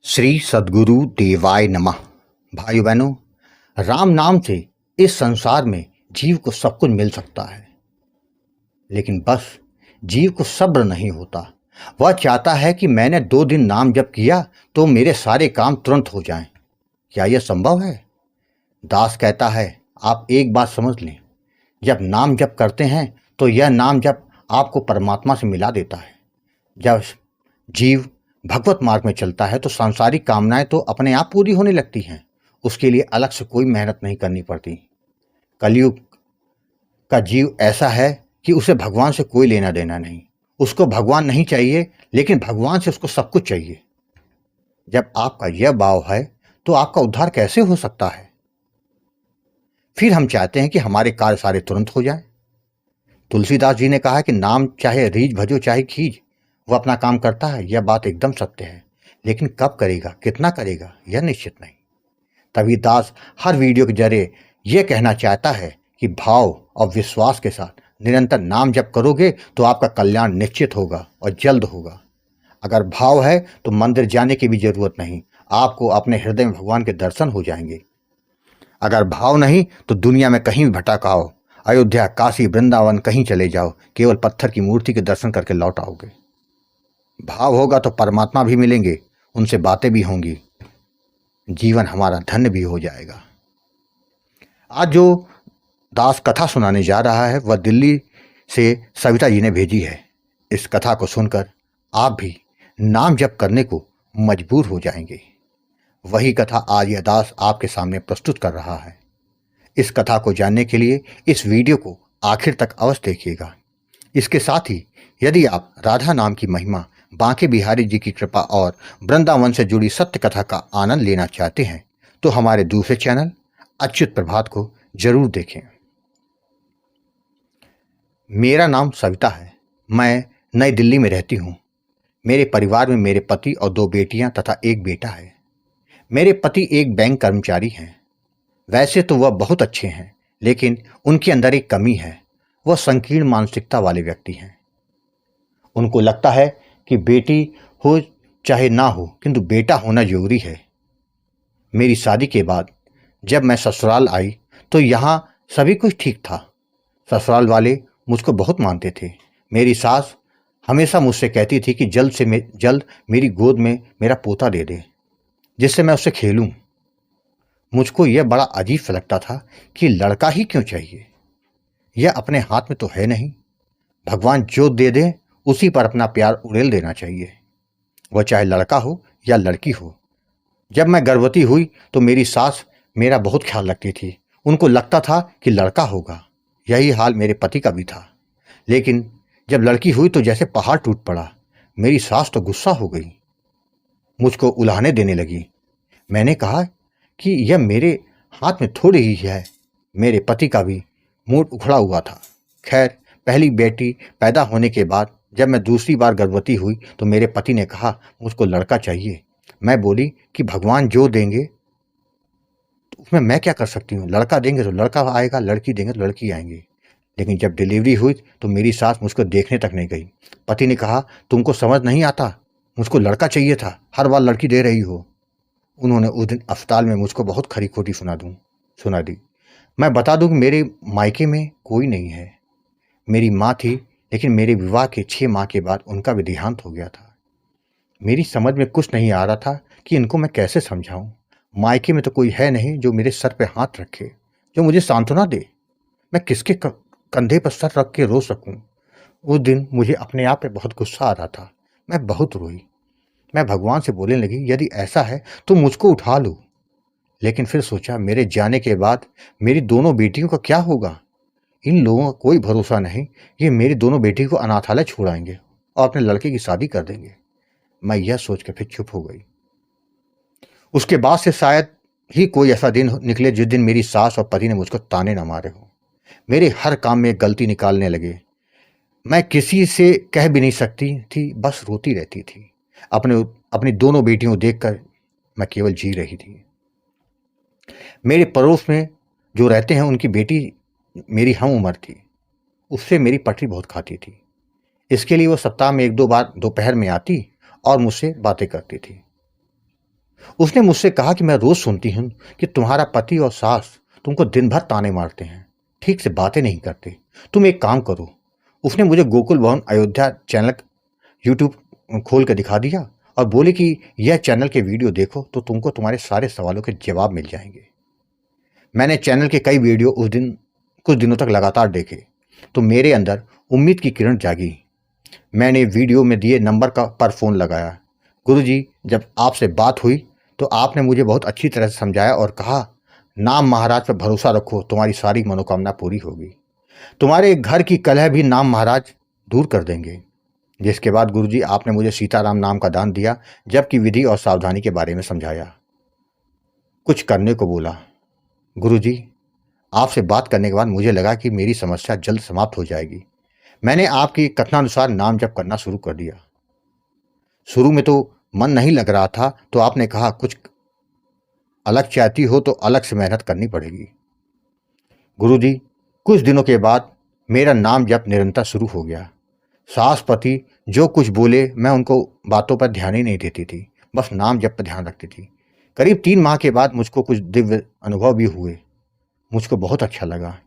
श्री सद्गुरु देवाय नमः। भाइयों बहनों, राम नाम से इस संसार में जीव को सब कुछ मिल सकता है, लेकिन बस जीव को सब्र नहीं होता। वह चाहता है कि मैंने 2 दिन नाम जप किया तो मेरे सारे काम तुरंत हो जाएं। क्या यह संभव है? दास कहता है, आप एक बात समझ लें, जब नाम जप करते हैं तो यह नाम जप आपको परमात्मा से मिला देता है। जब जीव भगवत मार्ग में चलता है तो सांसारिक कामनाएं तो अपने आप पूरी होने लगती हैं। उसके लिए अलग से कोई मेहनत नहीं करनी पड़ती। कलयुग का जीव ऐसा है कि उसे भगवान से कोई लेना देना नहीं। उसको भगवान नहीं चाहिए, लेकिन भगवान से उसको सब कुछ चाहिए। जब आपका यह भाव है तो आपका उद्धार कैसे हो सकता है? फिर हम चाहते हैं कि हमारे कार्य सारे तुरंत हो जाएं। तुलसीदास जी ने कहा कि नाम चाहे रीझ भजो चाहे खींच, वह अपना काम करता है। यह बात एकदम सत्य है, लेकिन कब करेगा, कितना करेगा, यह निश्चित नहीं। तभी दास हर वीडियो के जरिए यह कहना चाहता है कि भाव और विश्वास के साथ निरंतर नाम जप करोगे तो आपका कल्याण निश्चित होगा और जल्द होगा। अगर भाव है तो मंदिर जाने की भी जरूरत नहीं, आपको अपने हृदय में भगवान के दर्शन हो जाएंगे। अगर भाव नहीं तो दुनिया में कहीं भी भटक आओ, अयोध्या, काशी, वृंदावन कहीं चले जाओ, केवल पत्थर की मूर्ति के दर्शन करके लौट आओगे। भाव होगा तो परमात्मा भी मिलेंगे, उनसे बातें भी होंगी, जीवन हमारा धन्य भी हो जाएगा। आज जो दास कथा सुनाने जा रहा है वह दिल्ली से सविता जी ने भेजी है। इस कथा को सुनकर आप भी नाम जप करने को मजबूर हो जाएंगे। वही कथा आज यह दास आपके सामने प्रस्तुत कर रहा है। इस कथा को जानने के लिए इस वीडियो को आखिर तक अवश्य देखिएगा। इसके साथ ही यदि आप राधा नाम की महिमा, बांके बिहारी जी की कृपा और वृंदावन से जुड़ी सत्य कथा का आनंद लेना चाहते हैं तो हमारे दूसरे चैनल अच्युत प्रभात को जरूर देखें। मेरा नाम सविता है। मैं नई दिल्ली में रहती हूँ। मेरे परिवार में मेरे पति और 2 बेटियां तथा 1 बेटा है। मेरे पति एक बैंक कर्मचारी हैं। वैसे तो वह बहुत अच्छे हैं, लेकिन उनके अंदर एक कमी है। वह संकीर्ण मानसिकता वाले व्यक्ति हैं। उनको लगता है कि बेटी हो चाहे ना हो, किंतु बेटा होना जरूरी है। मेरी शादी के बाद जब मैं ससुराल आई तो यहाँ सभी कुछ ठीक था। ससुराल वाले मुझको बहुत मानते थे। मेरी सास हमेशा मुझसे कहती थी कि जल्द से जल्द मेरी गोद में मेरा पोता दे दे, जिससे मैं उससे खेलूं। मुझको यह बड़ा अजीब सा लगता था कि लड़का ही क्यों चाहिए, यह अपने हाथ में तो है नहीं। भगवान जो दे दे उसी पर अपना प्यार उड़ेल देना चाहिए, वह चाहे लड़का हो या लड़की हो। जब मैं गर्भवती हुई तो मेरी सास मेरा बहुत ख्याल रखती थी। उनको लगता था कि लड़का होगा। यही हाल मेरे पति का भी था। लेकिन जब लड़की हुई तो जैसे पहाड़ टूट पड़ा। मेरी सास तो गुस्सा हो गई, मुझको उलाहने देने लगी। मैंने कहा कि यह मेरे हाथ में थोड़ी ही है। मेरे पति का भी मूड उखड़ा हुआ था। खैर, पहली बेटी पैदा होने के बाद जब मैं दूसरी बार गर्भवती हुई तो मेरे पति ने कहा मुझको लड़का चाहिए। मैं बोली कि भगवान जो देंगे तो उसमें मैं क्या कर सकती हूँ। लड़का देंगे तो लड़का आएगा, लड़की देंगे तो लड़की आएंगी। लेकिन जब डिलीवरी हुई तो मेरी सास मुझको देखने तक नहीं गई। पति ने कहा तुमको समझ नहीं आता, मुझको लड़का चाहिए था, हर बार लड़की दे रही हो। उन्होंने उस दिन अस्पताल में मुझको बहुत खरी खोटी सुना दी। मैं बता दूं कि मेरे मायके में कोई नहीं है। मेरी माँ थी, लेकिन मेरे विवाह के 6 माह के बाद उनका भी देहांत हो गया था। मेरी समझ में कुछ नहीं आ रहा था कि इनको मैं कैसे समझाऊं। मायके में तो कोई है नहीं जो मेरे सर पे हाथ रखे, जो मुझे सांत्वना दे। मैं किसके कंधे पर सर रख के रो सकूं। उस दिन मुझे अपने आप पे बहुत गुस्सा आ रहा था। मैं बहुत रोई। मैं भगवान से बोलने लगी, यदि ऐसा है तो मुझको उठा लो। लेकिन फिर सोचा, मेरे जाने के बाद मेरी दोनों बेटियों का क्या होगा। इन लोगों का कोई भरोसा नहीं। ये मेरी दोनों बेटी को अनाथालय छोड़ाएंगे और अपने लड़के की शादी कर देंगे। मैं यह सोच के फिर चुप हो गई। उसके बाद से शायद ही कोई ऐसा दिन निकले जिस दिन मेरी सास और पति ने मुझको ताने न मारे हो। मेरे हर काम में गलती निकालने लगे। मैं किसी से कह भी नहीं सकती थी, बस रोती रहती थी। अपनी दोनों बेटियों देखकर मैं केवल जी रही थी। मेरे पड़ोस में जो रहते हैं उनकी बेटी मेरी हम उम्र थी। उससे मेरी पटरी बहुत खाती थी। इसके लिए वो सप्ताह में 1-2 बार दोपहर में आती और मुझसे बातें करती थी। उसने मुझसे कहा कि मैं रोज सुनती हूँ कि तुम्हारा पति और सास तुमको दिन भर ताने मारते हैं, ठीक से बातें नहीं करते। तुम एक काम करो। उसने मुझे गोकुल भवन अयोध्या चैनल यूट्यूब खोल के दिखा दिया और बोले कि यह चैनल के वीडियो देखो तो तुमको तुम्हारे सारे सवालों के जवाब मिल जाएंगे। मैंने चैनल के कई वीडियो उस दिन कुछ दिनों तक लगातार देखे तो मेरे अंदर उम्मीद की किरण जागी। मैंने वीडियो में दिए नंबर पर फ़ोन लगाया। गुरुजी, जब आपसे बात हुई तो आपने मुझे बहुत अच्छी तरह से समझाया और कहा, नाम महाराज पर भरोसा रखो, तुम्हारी सारी मनोकामना पूरी होगी। तुम्हारे घर की कलह भी नाम महाराज दूर कर देंगे। जिसके बाद गुरुजी आपने मुझे सीताराम नाम का दान दिया, जबकि विधि और सावधानी के बारे में समझाया, कुछ करने को बोला। गुरुजी, आपसे बात करने के बाद मुझे लगा कि मेरी समस्या जल्द समाप्त हो जाएगी। मैंने आपकी कथनानुसार नाम जप करना शुरू कर दिया। शुरू में तो मन नहीं लग रहा था, तो आपने कहा कुछ अलग चाहती हो तो अलग से मेहनत करनी पड़ेगी। गुरुजी, कुछ दिनों के बाद मेरा नाम जप निरंतर शुरू हो गया। सास पति जो कुछ बोले मैं उनको बातों पर ध्यान ही नहीं देती थी, बस नाम जप पर ध्यान रखती थी। करीब 3 माह के बाद मुझको कुछ दिव्य अनुभव भी हुए। मुझको बहुत अच्छा लगा,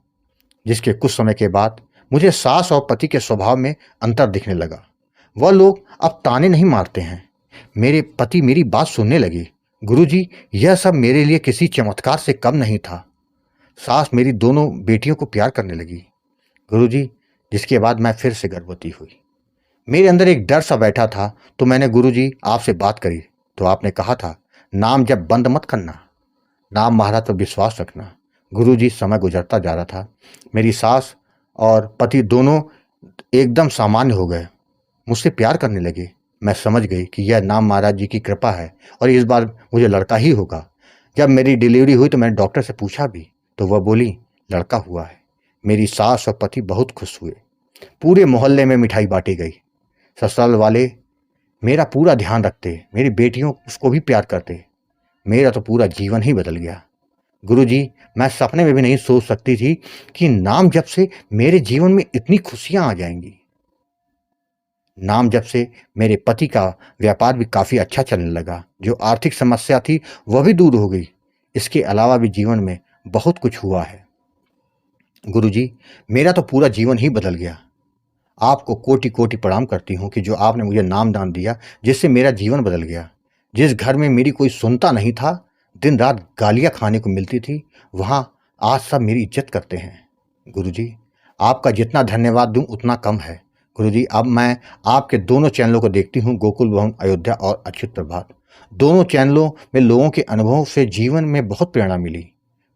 जिसके कुछ समय के बाद मुझे सास और पति के स्वभाव में अंतर दिखने लगा। वह लोग अब ताने नहीं मारते हैं। मेरे पति मेरी बात सुनने लगे। गुरुजी, यह सब मेरे लिए किसी चमत्कार से कम नहीं था। सास मेरी दोनों बेटियों को प्यार करने लगी। गुरुजी, जिसके बाद मैं फिर से गर्भवती हुई। मेरे अंदर एक डर सा बैठा था, तो मैंने गुरुजी आपसे बात करी तो आपने कहा था, नाम जब बंद मत करना, नाम महाराज पर विश्वास रखना। गुरुजी, समय गुजरता जा रहा था। मेरी सास और पति दोनों एकदम सामान्य हो गए, मुझसे प्यार करने लगे। मैं समझ गई कि यह नाम महाराज जी की कृपा है और इस बार मुझे लड़का ही होगा। जब मेरी डिलीवरी हुई तो मैंने डॉक्टर से पूछा भी तो वह बोली लड़का हुआ है। मेरी सास और पति बहुत खुश हुए। पूरे मोहल्ले में मिठाई बांटी गई। ससुराल वाले मेरा पूरा ध्यान रखते, मेरी बेटियों उसको भी प्यार करते। मेरा तो पूरा जीवन ही बदल गया। गुरुजी, मैं सपने में भी नहीं सोच सकती थी कि नाम जप से मेरे जीवन में इतनी खुशियां आ जाएंगी। नाम जप से मेरे पति का व्यापार भी काफ़ी अच्छा चलने लगा। जो आर्थिक समस्या थी वह भी दूर हो गई। इसके अलावा भी जीवन में बहुत कुछ हुआ है। गुरुजी, मेरा तो पूरा जीवन ही बदल गया। आपको कोटि कोटि प्रणाम करती हूँ कि जो आपने मुझे नाम दान दिया, जिससे मेरा जीवन बदल गया। जिस घर में मेरी कोई सुनता नहीं था, दिन रात गालियाँ खाने को मिलती थी, वहाँ आज सब मेरी इज्जत करते हैं। गुरुजी, आपका जितना धन्यवाद दूं उतना कम है। गुरुजी, अब मैं आपके दोनों चैनलों को देखती हूँ, गोकुल भवन अयोध्या और अच्युत प्रभात। दोनों चैनलों में लोगों के अनुभव से जीवन में बहुत प्रेरणा मिली।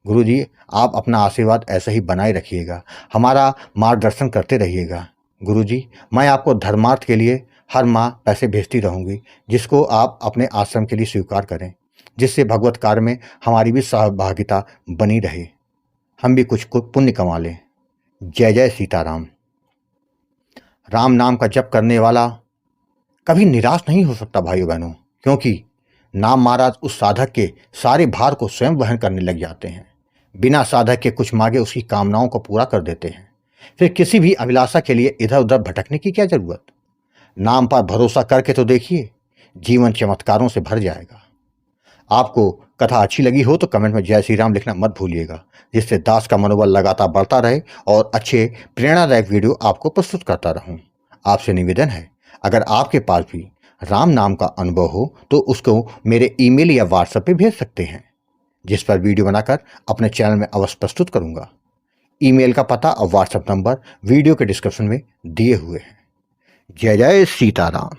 गुरुजी, आप अपना आशीर्वाद ऐसे ही बनाए रखिएगा, हमारा मार्गदर्शन करते रहिएगा। गुरुजी, मैं आपको धर्मार्थ के लिए हर माह पैसे भेजती रहूँगी, जिसको आप अपने आश्रम के लिए स्वीकार करें, जिससे भगवत कार्य में हमारी भी सहभागिता बनी रहे, हम भी कुछ पुण्य कमा लें। जय जय सीताराम। राम नाम का जप करने वाला कभी निराश नहीं हो सकता भाइयों बहनों, क्योंकि नाम महाराज उस साधक के सारे भार को स्वयं वहन करने लग जाते हैं। बिना साधक के कुछ मांगे उसकी कामनाओं को पूरा कर देते हैं। फिर किसी भी अभिलाषा के लिए इधर उधर भटकने की क्या जरूरत। नाम पर भरोसा करके तो देखिए, जीवन चमत्कारों से भर जाएगा। आपको कथा अच्छी लगी हो तो कमेंट में जय श्री राम लिखना मत भूलिएगा, जिससे दास का मनोबल लगातार बढ़ता रहे और अच्छे प्रेरणादायक वीडियो आपको प्रस्तुत करता रहूं। आपसे निवेदन है, अगर आपके पास भी राम नाम का अनुभव हो तो उसको मेरे ईमेल या व्हाट्सएप पे भेज सकते हैं, जिस पर वीडियो बनाकर अपने चैनल में अवश्य प्रस्तुत करूंगा। ईमेल का पता और व्हाट्सएप नंबर वीडियो के डिस्क्रिप्शन में दिए हुए हैं। जय जय सीताराम।